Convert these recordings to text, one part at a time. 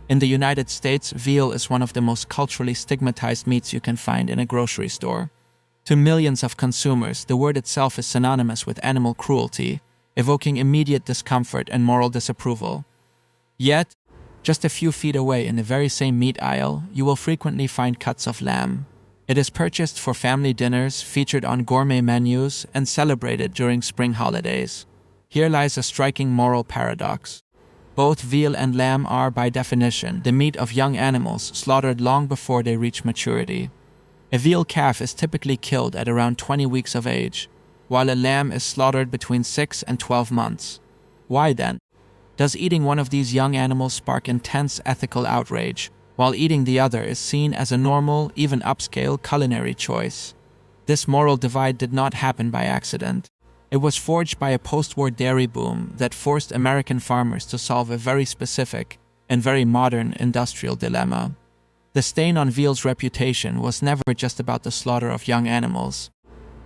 In the United States, veal is one of the most culturally stigmatized meats you can find in a grocery store. To millions of consumers, the word itself is synonymous with animal cruelty, evoking immediate discomfort and moral disapproval. Yet, just a few feet away in the very same meat aisle, you will frequently find cuts of lamb. It is purchased for family dinners, featured on gourmet menus, and celebrated during spring holidays. Here lies a striking moral paradox. Both veal and lamb are, by definition, the meat of young animals slaughtered long before they reach maturity. A veal calf is typically killed at around 20 weeks of age, while a lamb is slaughtered between 6 and 12 months. Why then does eating one of these young animals spark intense ethical outrage, while eating the other is seen as a normal, even upscale culinary choice? This moral divide did not happen by accident. It was forged by a post-war dairy boom that forced American farmers to solve a very specific and very modern industrial dilemma. The stain on veal's reputation was never just about the slaughter of young animals.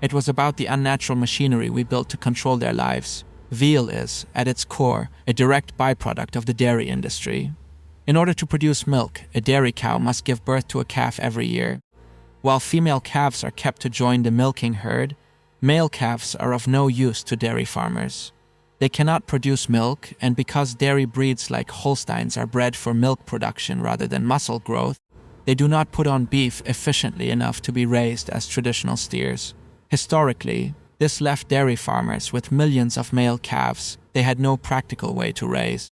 It was about the unnatural machinery we built to control their lives. Veal is, at its core, a direct byproduct of the dairy industry. In order to produce milk, a dairy cow must give birth to a calf every year. While female calves are kept to join the milking herd, male calves are of no use to dairy farmers. They cannot produce milk, and because dairy breeds like Holsteins are bred for milk production rather than muscle growth, they do not put on beef efficiently enough to be raised as traditional steers. Historically, this left dairy farmers with millions of male calves they had no practical way to raise.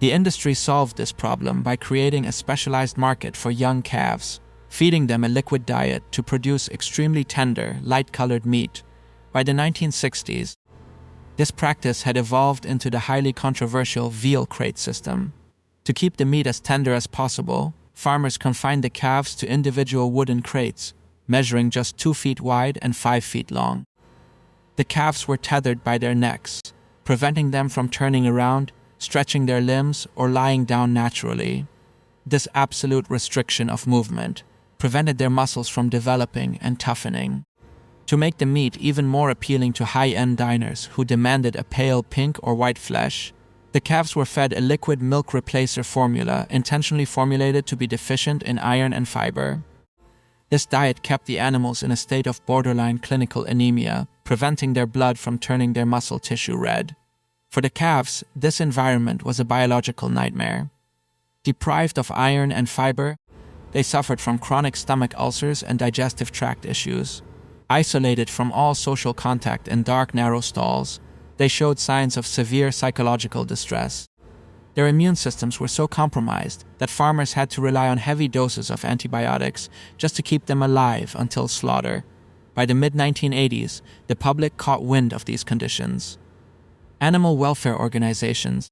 The industry solved this problem by creating a specialized market for young calves, feeding them a liquid diet to produce extremely tender, light-colored meat. By the 1960s, this practice had evolved into the highly controversial veal crate system. To keep the meat as tender as possible, farmers confined the calves to individual wooden crates, measuring just 2 feet wide and 5 feet long. The calves were tethered by their necks, preventing them from turning around, stretching their limbs, or lying down naturally. This absolute restriction of movement prevented their muscles from developing and toughening. To make the meat even more appealing to high-end diners who demanded a pale pink or white flesh, the calves were fed a liquid milk replacer formula intentionally formulated to be deficient in iron and fiber. This diet kept the animals in a state of borderline clinical anemia, preventing their blood from turning their muscle tissue red. For the calves, this environment was a biological nightmare. Deprived of iron and fiber, they suffered from chronic stomach ulcers and digestive tract issues. Isolated from all social contact in dark, narrow stalls, they showed signs of severe psychological distress. Their immune systems were so compromised that farmers had to rely on heavy doses of antibiotics just to keep them alive until slaughter. By the mid-1980s, the public caught wind of these conditions. Animal welfare organizations,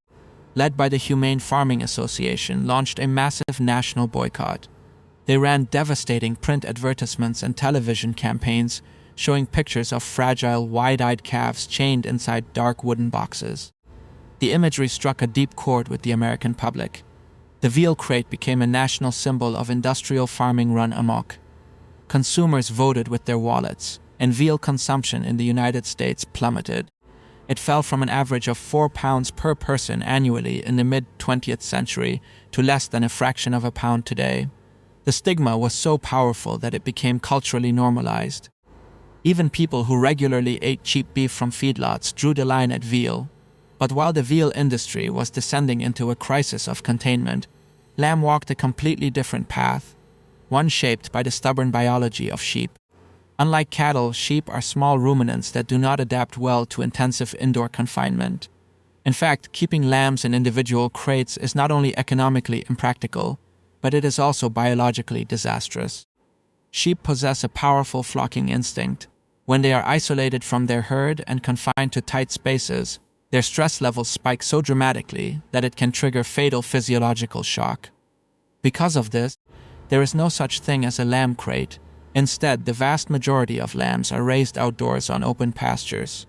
led by the Humane Farming Association, launched a massive national boycott. They ran devastating print advertisements and television campaigns showing pictures of fragile, wide-eyed calves chained inside dark wooden boxes. The imagery struck a deep chord with the American public. The veal crate became a national symbol of industrial farming run amok. Consumers voted with their wallets, and veal consumption in the United States plummeted. It fell from an average of 4 pounds per person annually in the mid-20th century to less than a fraction of a pound today. The stigma was so powerful that it became culturally normalized. Even people who regularly ate cheap beef from feedlots drew the line at veal. But while the veal industry was descending into a crisis of containment, lamb walked a completely different path, one shaped by the stubborn biology of sheep. Unlike cattle, sheep are small ruminants that do not adapt well to intensive indoor confinement. In fact, keeping lambs in individual crates is not only economically impractical, but it is also biologically disastrous. Sheep possess a powerful flocking instinct. When they are isolated from their herd and confined to tight spaces, their stress levels spike so dramatically that it can trigger fatal physiological shock. Because of this, there is no such thing as a lamb crate. Instead, the vast majority of lambs are raised outdoors on open pastures.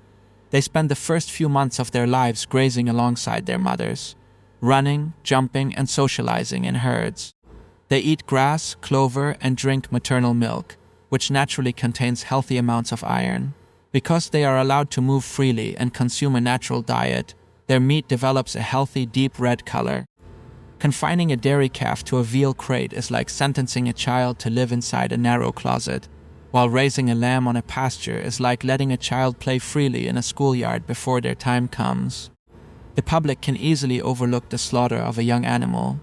They spend the first few months of their lives grazing alongside their mothers, running, jumping, and socializing in herds. They eat grass, clover, and drink maternal milk, which naturally contains healthy amounts of iron. Because they are allowed to move freely and consume a natural diet, their meat develops a healthy, deep red color. Confining a dairy calf to a veal crate is like sentencing a child to live inside a narrow closet, while raising a lamb on a pasture is like letting a child play freely in a schoolyard before their time comes. The public can easily overlook the slaughter of a young animal,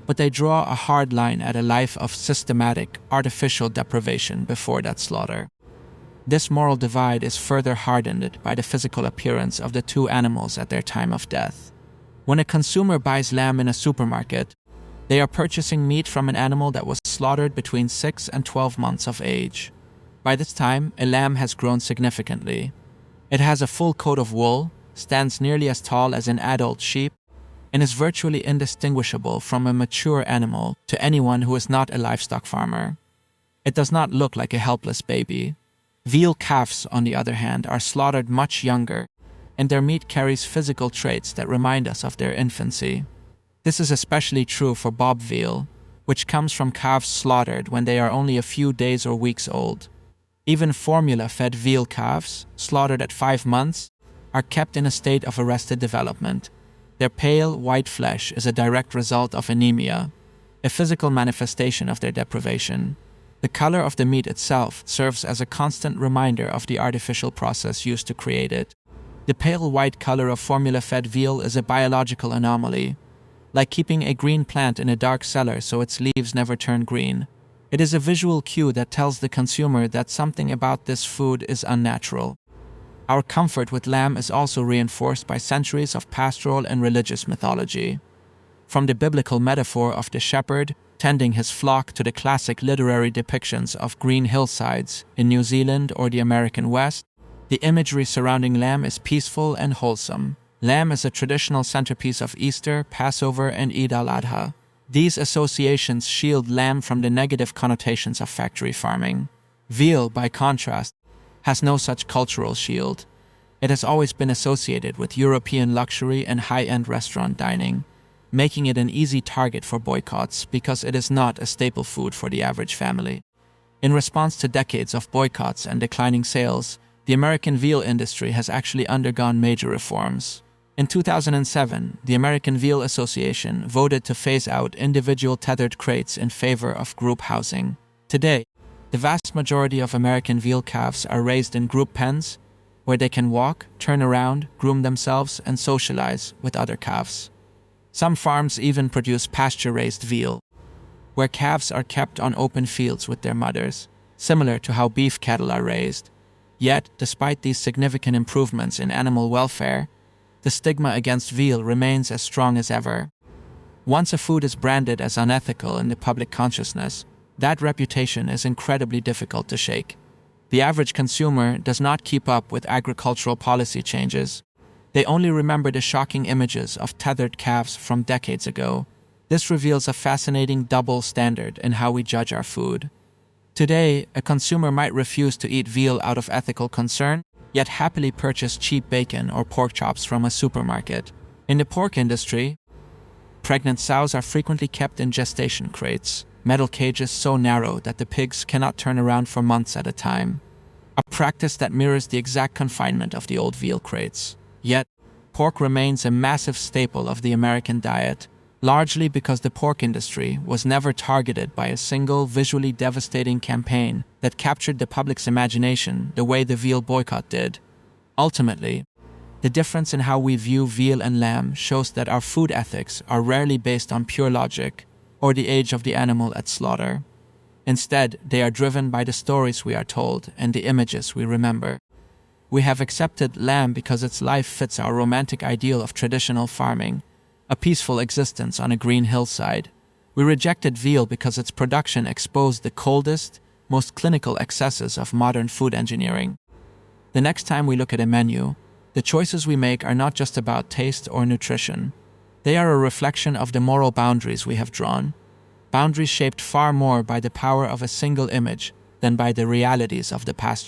but they draw a hard line at a life of systematic, artificial deprivation before that slaughter. This moral divide is further hardened by the physical appearance of the two animals at their time of death. When a consumer buys lamb in a supermarket, they are purchasing meat from an animal that was slaughtered between 6 and 12 months of age. By this time, a lamb has grown significantly. It has a full coat of wool, stands nearly as tall as an adult sheep, and is virtually indistinguishable from a mature animal to anyone who is not a livestock farmer. It does not look like a helpless baby. Veal calves, on the other hand, are slaughtered much younger, and their meat carries physical traits that remind us of their infancy. This is especially true for bob veal, which comes from calves slaughtered when they are only a few days or weeks old. Even formula-fed veal calves, slaughtered at 5 months, are kept in a state of arrested development. Their pale, white flesh is a direct result of anemia, a physical manifestation of their deprivation. The color of the meat itself serves as a constant reminder of the artificial process used to create it. The pale white color of formula-fed veal is a biological anomaly, like keeping a green plant in a dark cellar so its leaves never turn green. It is a visual cue that tells the consumer that something about this food is unnatural. Our comfort with lamb is also reinforced by centuries of pastoral and religious mythology. From the biblical metaphor of the shepherd tending his flock to the classic literary depictions of green hillsides in New Zealand or the American West, the imagery surrounding lamb is peaceful and wholesome. Lamb is a traditional centerpiece of Easter, Passover, and Eid al-Adha. These associations shield lamb from the negative connotations of factory farming. Veal, by contrast, has no such cultural shield. It has always been associated with European luxury and high-end restaurant dining, making it an easy target for boycotts because it is not a staple food for the average family. In response to decades of boycotts and declining sales, the American veal industry has actually undergone major reforms. In 2007, the American Veal Association voted to phase out individual tethered crates in favor of group housing. Today, the vast majority of American veal calves are raised in group pens, where they can walk, turn around, groom themselves, and socialize with other calves. Some farms even produce pasture-raised veal, where calves are kept on open fields with their mothers, similar to how beef cattle are raised. Yet, despite these significant improvements in animal welfare, the stigma against veal remains as strong as ever. Once a food is branded as unethical in the public consciousness, that reputation is incredibly difficult to shake. The average consumer does not keep up with agricultural policy changes. They only remember the shocking images of tethered calves from decades ago. This reveals a fascinating double standard in how we judge our food. Today, a consumer might refuse to eat veal out of ethical concern, yet happily purchase cheap bacon or pork chops from a supermarket. In the pork industry, pregnant sows are frequently kept in gestation crates, metal cages so narrow that the pigs cannot turn around for months at a time, a practice that mirrors the exact confinement of the old veal crates. Yet, pork remains a massive staple of the American diet, largely because the pork industry was never targeted by a single visually devastating campaign that captured the public's imagination the way the veal boycott did. Ultimately, the difference in how we view veal and lamb shows that our food ethics are rarely based on pure logic or the age of the animal at slaughter. Instead, they are driven by the stories we are told and the images we remember. We have accepted lamb because its life fits our romantic ideal of traditional farming, a peaceful existence on a green hillside. We rejected veal because its production exposed the coldest, most clinical excesses of modern food engineering. The next time we look at a menu, the choices we make are not just about taste or nutrition. They are a reflection of the moral boundaries we have drawn, boundaries shaped far more by the power of a single image than by the realities of the past